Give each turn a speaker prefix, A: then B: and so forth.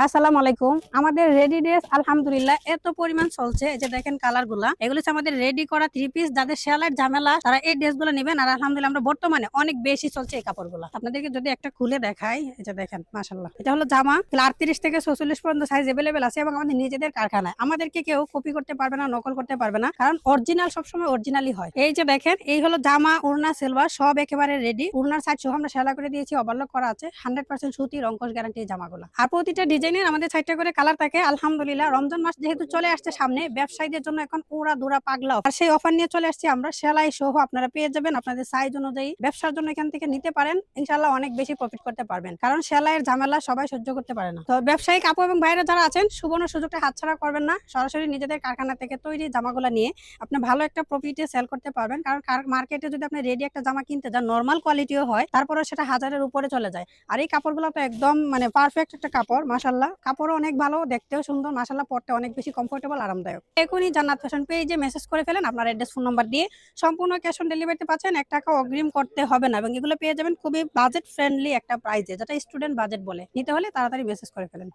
A: আসসালামু আলাইকুম। আমাদের রেডি ড্রেস আলহামদুলিল্লাহ এত পরিমাণ চলছে। এই যে দেখেন কালার গুলা, এগুলো হচ্ছে আমাদের রেডি করা থ্রি পিস। যাদের সেলাইয়ের ঝামেলা তারা এই ড্রেস গুলো নেবেন। আর আলহামদুলিল্লাহ আমরা বর্তমানে অনেক বেশি চলছে এই কাপড়গুলো। আপনাদেরকে যদি একটা খুলে দেখাই, এই যে দেখেন মাশাআল্লাহ, এটা হলো জামা 38 থেকে 46 পর্যন্ত সাইজ अवेलेबल আছে এবং আমাদের নিজেদের কারখানায়। আমাদেরকে কেউ কপি করতে পারবে না, নকল করতে পারবে না, কারণ অরিজিনাল সবসময় অরিজিনালই হয়। এই যে দেখেন, এই হলো জামা, ওড়না, সিলভার সব একেবারে রেডি। ওড়নার সাইজ সহ আমরা সেলাই করে দিয়েছি, ওভারলক করা আছে। 100% সুতি, রংকশ গ্যারান্টি এই জামাগুলো। আর প্রতিটা ডিজাইনের আমাদের 6টা করে কালার থাকে। আলহামদুলিল্লাহ রমজান মাস যেহেতু চলে আসছে সামনে, ব্যবসায়ীদের জন্য এখন উড়া দুরা পাগলা অফার। আর সেই অফার নিয়ে চলে আসছি আমরা। সেলাই সহ আপনারা পেয়ে যাবেন আপনাদের সাইজ অনুযায়ী। ব্যবসার জন্য এখান থেকে নিতে পারেন, ইনশাআল্লাহ অনেক বেশি প্রফিট করতে পারবেন, কারণ সেলাইয়ের ঝামেলা সবাই সহ্য করতে পারে না। তো ব্যবসায়িক আপু এবং ভাইরা যারা আছেন, সুবর্ণ সুযোগটা হাতছাড়া করবেন না। সরাসরি নিজেদের কারখানা থেকে তৈরি জামাগুলো নিয়ে আপনি ভালো একটা প্রফিটে সেল করতে পারবেন। কারণ মার্কেটে যদি আপনি রেডি একটা জামা কিনতে যান, নরমাল কোয়ালিটিও হয়, তারপরেও সেটা হাজারের উপরে চলে যায়। আর এই কাপড়গুলো তো একদম মানে পারফেক্ট একটা কাপড়, মাশাআল্লাহ। কাপড়ও অনেক ভালো, দেখতেও সুন্দর, মাশাআল্লাহ পরতে অনেক বেশি কমফোর্টেবল, আরামদায়ক। এখনই জান্নাত ফ্যাশন পেজে মেসেজ করে ফেলেন আপনার অ্যাড্রেস, ফোন নাম্বার দিয়ে। সম্পূর্ণ ক্যাশ অন ডেলিভারিতে পাচ্ছেন, 1 টাকা অগ্রিম করতে হবে না এবং এগুলো পেয়ে যাবেন খুবই বাজেট ফ্রেন্ডলি একটা প্রাইসে, যেটা স্টুডেন্ট বাজেট বলে। নিতে হলে তাড়াতাড়ি মেসেজ করে ফেলেন।